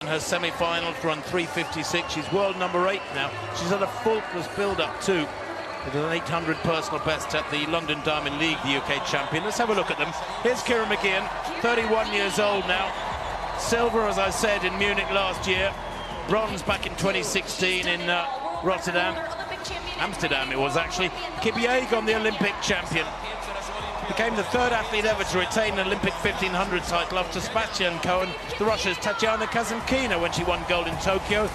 In her semi-finals run 3:56. She's world number 8 now. She's had a faultless build-up too. With an 800 personal best at the London Diamond League, the UK champion. Let's have a look at them. Here's Kira McGeehan, 31 years old now. Silver, as I said, in Munich last year. Bronze back in 2016 in Rotterdam. Amsterdam it was actually. Kipyegon, the Olympic champion. Became the third athlete ever to retain an Olympic 1500 title after Sebastian Cohen, the Russia's Tatiana Kazimkina, when she won gold in Tokyo.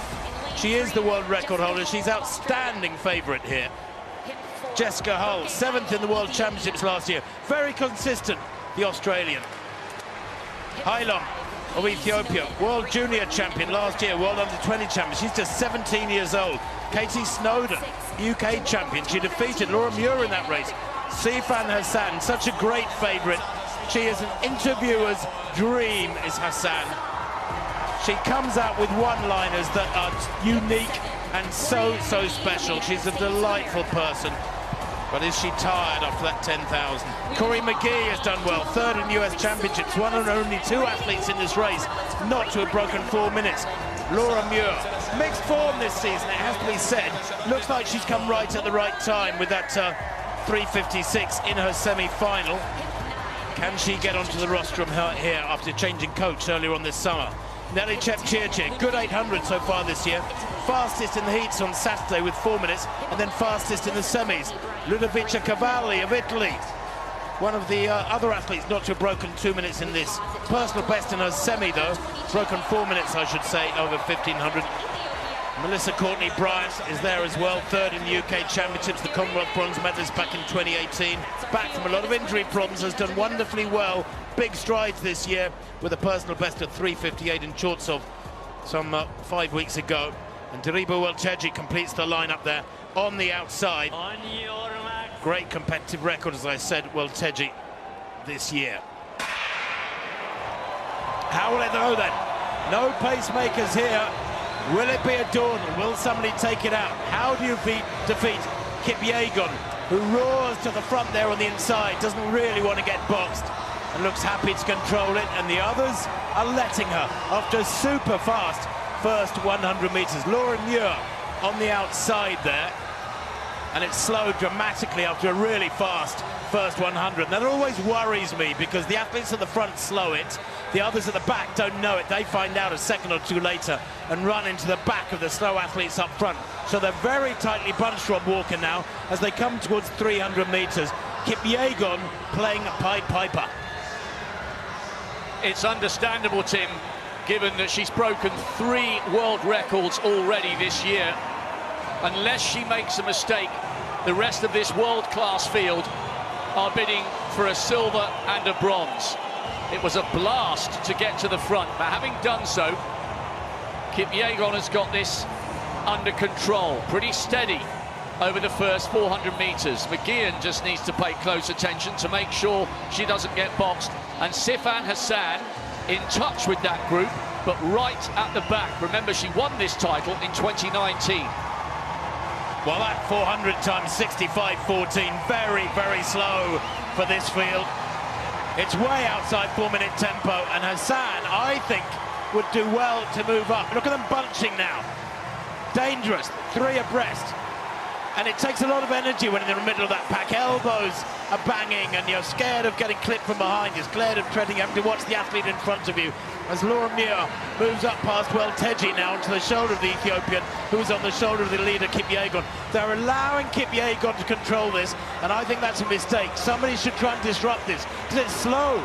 She is the world record holder. She's outstanding favourite here. Jessica Hull, 7th in the World Championships last year. Very consistent, the Australian. Hailong of Ethiopia, World Junior Champion last year, World Under-20 Champion. She's just 17 years old. Katie Snowden, UK Champion. She defeated Laura Muir in that race. Sifaan Hasaan, such a great favourite. She is an interviewer's dream, is Hasaan. She comes out with one-liners that are unique and so special. She's a delightful person. But is she tired after that 10,000? Corey McGee has done well, 3rd in US Championships, one of only 2 athletes in this race not to have broken 4 minutes. Laura Muir, mixed form this season, it has to be said. Looks like she's come right at the right time with that 3:56 in her semi-final. Can she get onto the rostrum here after changing coach earlier on this summer? Nelly Chepchirchir, good 800 so far this year. Fastest in the heats on Saturday with 4 minutes, and then fastest in the semis. Ludovica Cavalli of Italy, one of the other athletes not to have broken 2 minutes in this. Personal best in her semi though, broken 4 minutes I should say, over 1500. Melissa Courtney Bryant is there as well, 3rd in the UK Championships, the Commonwealth bronze medalist back in 2018. Back from a lot of injury problems, has done wonderfully well. Big strides this year with a personal best of 3:58 in Chortsov some 5 weeks ago. And Diriba Welteji completes the lineup there on the outside. Great competitive record, as I said, Welteji this year. How will it go then? No pacemakers here. Will it be a dawdle? Will somebody take it out? How do you defeat Kipyegon, who roars to the front there on the inside, doesn't really want to get boxed, and looks happy to control it, and the others are letting her after a super fast first 100 metres. Laura Muir on the outside there, and it slowed dramatically after a really fast first 100. Now, that always worries me because the athletes at the front slow it, the others at the back don't know it. They find out a second or two later and run into the back of the slow athletes up front. So they're very tightly bunched, Rob Walker, now as they come towards 300 metres. Kipyegon playing a Pied Piper. It's understandable, Tim, given that she's broken 3 world records already this year. Unless she makes a mistake, the rest of this world-class field are bidding for a silver and a bronze. It was a blast to get to the front, but having done so, Kipyegon has got this under control, pretty steady over the first 400 metres. McGeehan just needs to pay close attention to make sure she doesn't get boxed. And Sifaan Hasaan in touch with that group, but right at the back. Remember, she won this title in 2019. Well, that 400 times 65.14, very slow for this field. It's way outside 4-minute tempo, and Hasaan, I think, would do well to move up. Look at them bunching now. Dangerous, 3 abreast. And it takes a lot of energy when in the middle of that pack. Elbows are banging, and you're scared of getting clipped from behind. You're scared of treading, having to watch the athlete in front of you. As Laura Muir moves up past Welteji now onto the shoulder of the Ethiopian, who's on the shoulder of the leader, Kipyegon. They're allowing Kipyegon to control this, and I think that's a mistake. Somebody should try and disrupt this, because it's slow.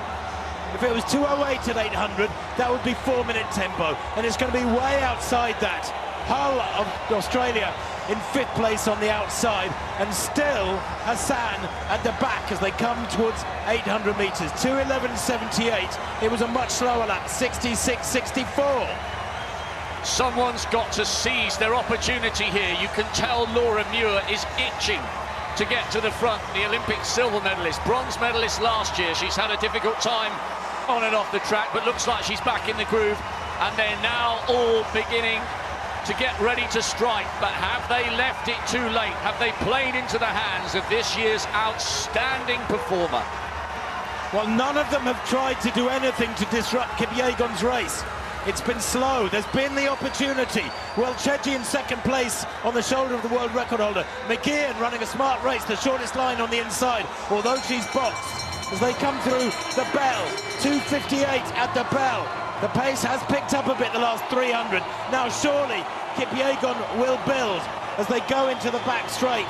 If it was 2:08 at 800, that would be 4-minute tempo, and it's going to be way outside that. Hull of Australia in 5th place on the outside, and still Hasaan at the back as they come towards 800 metres. 2:11.78. It was a much slower lap, 66.64. Someone's got to seize their opportunity here. You can tell Laura Muir is itching to get to the front. The Olympic silver medalist, bronze medalist last year. She's had a difficult time on and off the track, but looks like she's back in the groove, and they're now all beginning to get ready to strike. But have they left it too late? Have they played into the hands of this year's outstanding performer? Well, none of them have tried to do anything to disrupt Kipyegon's race. It's been slow. There's been the opportunity. Well, Cheji in second place on the shoulder of the world record holder. McGeehan running a smart race, the shortest line on the inside, although she's boxed. As they come through the bell, 2:58 at the bell. The pace has picked up a bit the last 300. Now surely Kipyegon will build as they go into the back straight.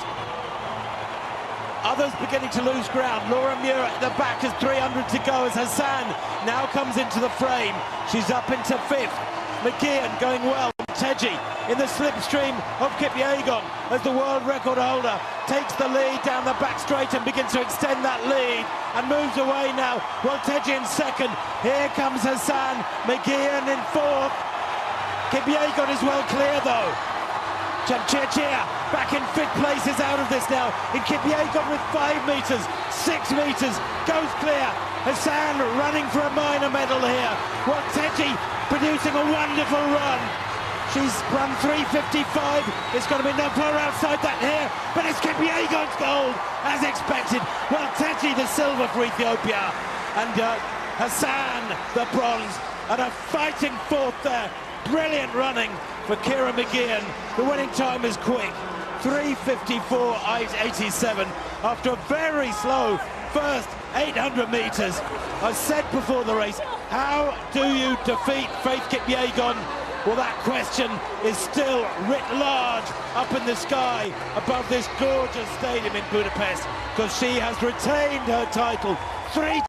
Others beginning to lose ground. Laura Muir at the back has 300 to go as Hasaan now comes into the frame. She's up into fifth. McGeehan going well. Teji in the slipstream of Kipyegon as the world record holder takes the lead down the back straight and begins to extend that lead and moves away now. Well, Teji in second. Here comes Hasaan. McGeehan in fourth. Kipyegon is well clear though. Chepchirchir back in fifth place is out of this now. In Kipyegon with 5 meters, 6 meters, goes clear. Hasaan running for a minor medal here. Well, Teji producing a wonderful run. She's run 3:55. It's going to be no further outside that here, but it's Kipyegon's gold as expected. Well, Teji the silver for Ethiopia, and Hasaan the bronze, and a fighting fourth there. Brilliant running for Kira McGeehan. The winning time is quick, 3:54.87 after a very slow first 800 meters. I said before the race, how do you defeat Faith Kipyegon? Well, that question is still writ large up in the sky above this gorgeous stadium in Budapest, because she has retained her title 3